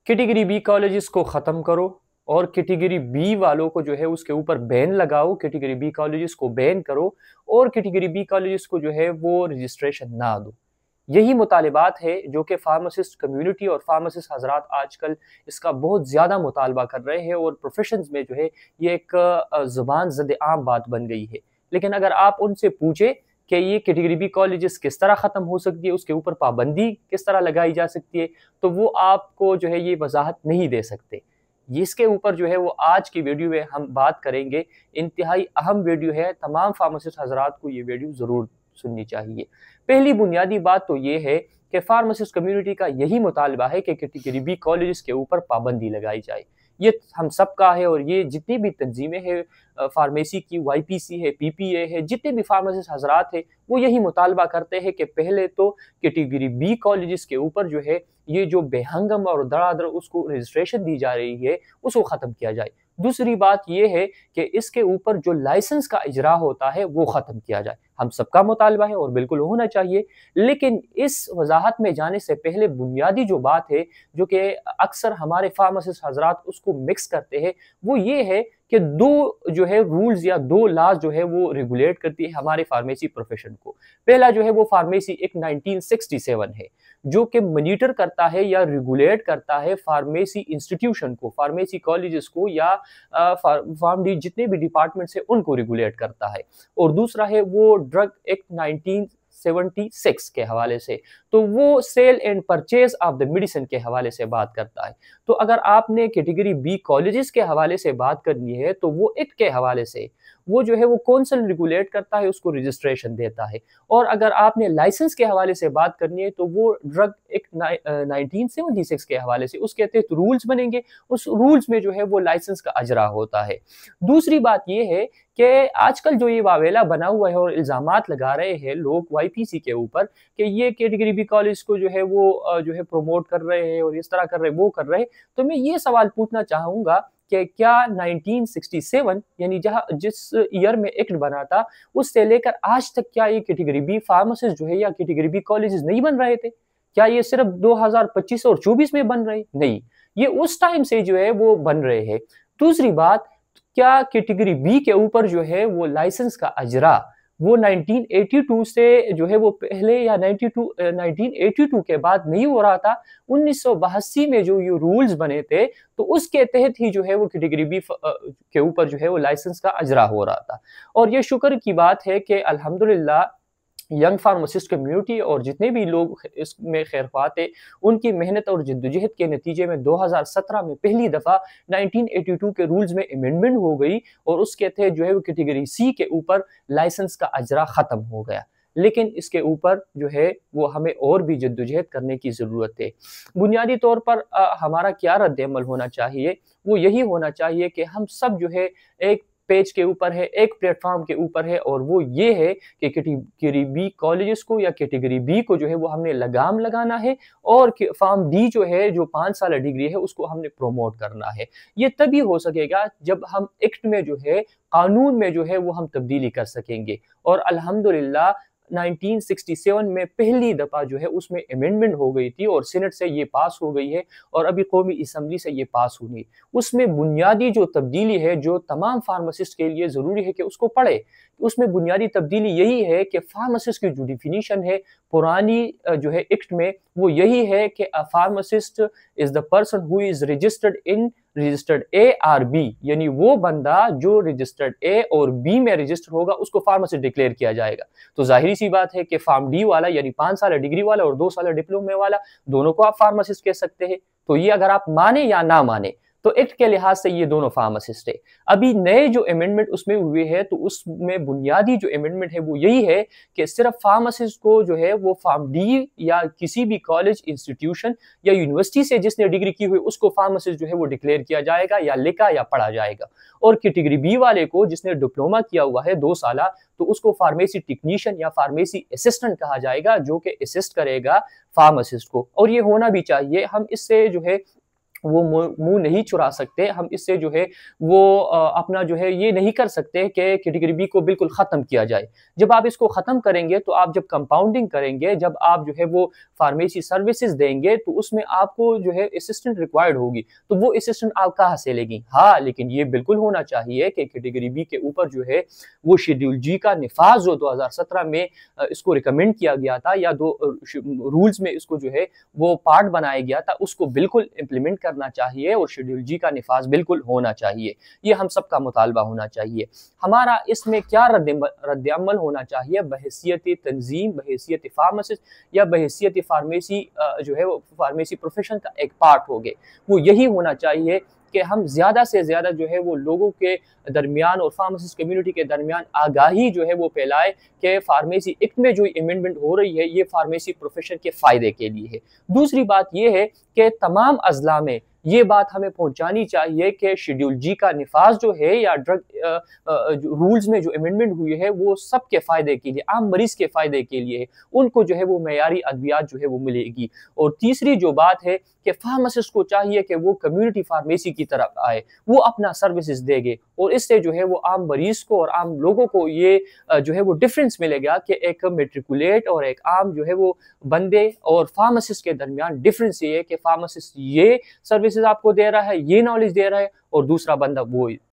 Category B colleges को ख़त्म करो और कैटेगरी बी वालों को जो है उसके ऊपर बैन लगाओ। कैटेगरी बी कॉलेजेस को बैन करो और कैटेगरी बी कॉलेजेस को जो है वो रजिस्ट्रेशन ना दो। यही मुतालिबात है जो कि फार्मासिस्ट कम्युनिटी और फार्मासिस्ट हजरात आजकल इसका बहुत ज़्यादा मुतालबा कर रहे हैं और प्रोफेशंस में जो है ये एक ज़ुबान ज़द आम बात बन गई है। लेकिन अगर आप उनसे पूछे कि ये कैटेगरी बी कॉलेजेस किस तरह ख़त्म हो सकती है, उसके ऊपर पाबंदी किस तरह लगाई जा सकती है, तो वो आपको जो है ये वजाहत नहीं दे सकते। इसके ऊपर जो है वो आज की वीडियो में हम बात करेंगे। इंतहाई अहम वीडियो है, तमाम फार्मासिस्ट हजरात को ये वीडियो ज़रूर सुननी चाहिए। पहली बुनियादी बात तो ये है कि फार्मासिस्ट कम्युनिटी का यही मुतालबा है कि कैटेगरी बी कॉलेजेस के ऊपर पाबंदी लगाई जाए। ये हम सब का है और ये जितनी भी तंजीमें हैं फार्मेसी की, वाईपीसी है, पीपीए है, जितने भी फार्मासिस्ट हजरात हैं वो यही मुतालबा करते हैं कि पहले तो कैटेगरी बी कॉलेजेस के ऊपर जो है ये जो बेहंगम और धड़ाधड़ उसको रजिस्ट्रेशन दी जा रही है उसको ख़त्म किया जाए। दूसरी बात ये है कि इसके ऊपर जो लाइसेंस का इजरा होता है वो ख़त्म किया जाए। हम सबका मुतालबा है और बिल्कुल होना चाहिए। लेकिन इस वजाहत में जाने से पहले बुनियादी जो बात है, जो कि अक्सर हमारे फार्मासिस्ट हजरात उसको मिक्स करते हैं, वो ये है कि दो जो है रूल्स या दो लॉज जो है वो रेगुलेट करती है हमारे फार्मेसी प्रोफेशन को। पहला जो है वो फार्मेसी एक्ट 1967 है, जो कि मॉनिटर करता है या रेगुलेट करता है फार्मेसी इंस्टीट्यूशन को, फार्मेसी कॉलेजेस को या फार्म जितने भी डिपार्टमेंट्स हैं उनको रेगुलेट करता है। और दूसरा है वो ड्रग एक्ट 1976 के हवाले से, तो वो sale and purchase of the medicine के हवाले से बात करता है। तो अगर आपने कैटेगरी बी कॉलेजेस के हवाले से बात करनी है तो वो एक्ट के हवाले से, वो जो है वो कौंसिल रेगुलेट करता है, उसको रजिस्ट्रेशन देता है। और अगर आपने लाइसेंस के हवाले से बात करनी है तो वो ड्रग एक्ट 1976 के हवाले से, उसके तहत रूल्स बनेंगे, उस रूल्स में जो है वो लाइसेंस का अजरा होता है। दूसरी बात ये है कि आजकल जो ये वावेला बना हुआ है और इल्ज़ामात लगा रहे हैं लोग वाईपीसी के ऊपर कि ये कैटेगरी बी कॉलेज को जो है वो जो है प्रमोट कर रहे हैं और इस तरह कर रहे हैं, वो कर रहे हैं, तो मैं ये सवाल पूछना चाहूँगा कि क्या 1967 यानी जहाँ जिस ईयर में एक्ट बना था उससे लेकर आज तक क्या ये कैटेगरी बी फार्मासिस्ट जो है या कैटेगरी बी कॉलेजेस नहीं बन रहे थे? क्या ये सिर्फ 2025 और 24 में बन रहे? नहीं, ये उस टाइम से जो है वो बन रहे हैं। दूसरी बात, क्या कैटेगरी बी के ऊपर जो है वो लाइसेंस का अजरा वो 1982 से जो है वो पहले या 1982 के बाद नहीं हो रहा था? 1982 में जो ये रूल्स बने थे तो उसके तहत ही जो है वो कैटेगरी बी के ऊपर जो है वो लाइसेंस का अजरा हो रहा था। और ये शुक्र की बात है कि अल्हम्दुलिल्लाह यंग फार्मासिस्ट कम्युनिटी और जितने भी लोग इसमें खैरख्वाह थे, उनकी मेहनत और जद्दोजहद के नतीजे में 2017 में पहली दफ़ा 1982 के रूल्स में अमेंडमेंट हो गई और उसके तहत जो है वो कैटेगरी सी के ऊपर लाइसेंस का अजरा ख़त्म हो गया। लेकिन इसके ऊपर जो है वो हमें और भी जद्दोजहद करने की ज़रूरत है। बुनियादी तौर पर हमारा क्या रद्द-ए-अमल होना चाहिए? वो यही होना चाहिए कि हम सब जो है एक पेज के ऊपर है, एक प्लेटफ़ॉर्म के ऊपर है और वो ये है कि कैटेगरी बी कॉलेजेस को या कैटेगरी बी को जो है वो हमने लगाम लगाना है और फार्म डी जो है, जो 5 साल डिग्री है, उसको हमने प्रमोट करना है। ये तभी हो सकेगा जब हम एक्ट में जो है, कानून में जो है वो हम तब्दीली कर सकेंगे। और अल्हम्दुलिल्लाह 1967 में पहली दफ़ा जो है उसमें अमेंडमेंट हो गई थी और सीनेट से ये पास हो गई है और अभी कौमी असम्बली से ये पास हुई। उसमें बुनियादी जो तब्दीली है, जो तमाम फार्मासिस्ट के लिए ज़रूरी है कि उसको पढ़े, उसमें बुनियादी तब्दीली यही है कि फार्मासिस्ट की जो डिफिनीशन है पुरानी जो है एक्ट में, वो यही है कि a pharmacist is the person who is registered A और बी, यानी वो बंदा जो रजिस्टर्ड ए और बी में रजिस्टर होगा उसको फार्मासिस्ट डिक्लेयर किया जाएगा। तो ज़ाहिर सी बात है कि फार्म डी वाला यानी 5 साल डिग्री वाला और 2 साल डिप्लोमे वाला, दोनों को आप फार्मासिस्ट कह सकते हैं। तो ये अगर आप माने या ना माने, तो एक्ट के लिहाज से ये दोनों फार्मासिस्ट है। अभी नए जो अमेंडमेंट उसमें हुए हैं तो उसमें बुनियादी जो अमेंडमेंट है वो यही है कि सिर्फ फार्मासिस्ट को जो है वो फार्म डी या किसी भी कॉलेज, इंस्टीट्यूशन या यूनिवर्सिटी से जिसने डिग्री की हुई उसको फार्मासिस्ट जो है वो डिक्लेयर किया जाएगा या लिखा या पढ़ा जाएगा। और कैटेगरी बी वाले को जिसने डिप्लोमा किया हुआ है 2 साला, तो उसको फार्मेसी टेक्नीशियन या फार्मेसी असिस्टेंट कहा जाएगा, जो कि असिस्ट करेगा फार्मासिस्ट को। और ये होना भी चाहिए। हम इससे जो है वो मुँह नहीं चुरा सकते, हम इससे जो है वो अपना जो है ये नहीं कर सकते कि कैटेगरी बी को बिल्कुल ख़त्म किया जाए। जब आप इसको ख़त्म करेंगे तो आप जब कंपाउंडिंग करेंगे, जब आप जो है वो फार्मेसी सर्विसेज़ देंगे तो उसमें आपको जो है असिस्टेंट रिक्वायर्ड होगी, तो वो असिस्टेंट आप कहाँ से लेंगी? हाँ, लेकिन ये बिल्कुल होना चाहिए कि कैटेगरी बी के ऊपर जो है वो शेड्यूल जी का निफ़ाज़ जो 2017 में इसको रिकमेंड किया गया था या रूल्स में इसको जो है वो पार्ट बनाया गया था, उसको बिल्कुल इम्प्लीमेंट करना चाहिए और शेड्यूल जी का निफाज बिल्कुल होना चाहिए। ये हम सबका मुतालबा होना चाहिए। हमारा इसमें क्या रद्द-ए-अमल होना चाहिए बहैसियत तंज़ीम, बहैसियत फार्मासिस्ट या बहैसियत फार्मेसी जो है वो फार्मेसी प्रोफ़ेशन का एक पार्ट हो गए। वो यही होना चाहिए कि हम ज़्यादा से ज़्यादा जो है वो लोगों के दरमियान और फार्मासिस्ट कम्युनिटी के दरमियान आगाही जो है वो फैलाए कि फार्मेसी एक्ट में जो अमेंडमेंट हो रही है ये फार्मेसी प्रोफ़ेशन के फ़ायदे के लिए है। दूसरी बात ये है कि तमाम अज़ला में ये बात हमें पहुँचानी चाहिए कि शेड्यूल जी का निफ़ाज़ जो है या जो रूल्स में जो अमेंडमेंट हुई है वो सबके फ़ायदे के लिए, आम मरीज़ के फ़ायदे के लिए है। उनको जो है वो मयारी अद्वियात जो है वो मिलेगी। और तीसरी जो बात है कि फार्मासिस्ट को चाहिए कि वो कम्युनिटी फार्मेसी की तरफ आए, वो अपना सर्विसेज़ देंगे और इससे जो है वो आम मरीज़ को और आम लोगों को ये जो है वो डिफ़रेंस मिलेगा कि एक मैट्रिकुलेट और एक आम जो है वो बंदे और फार्मासिस्ट के दरमियान डिफ़रेंस ये है कि फार्मासिस्ट ये सर्विसेज़ आपको दे रहा है, ये नॉलेज दे रहा है और दूसरा बंदा वो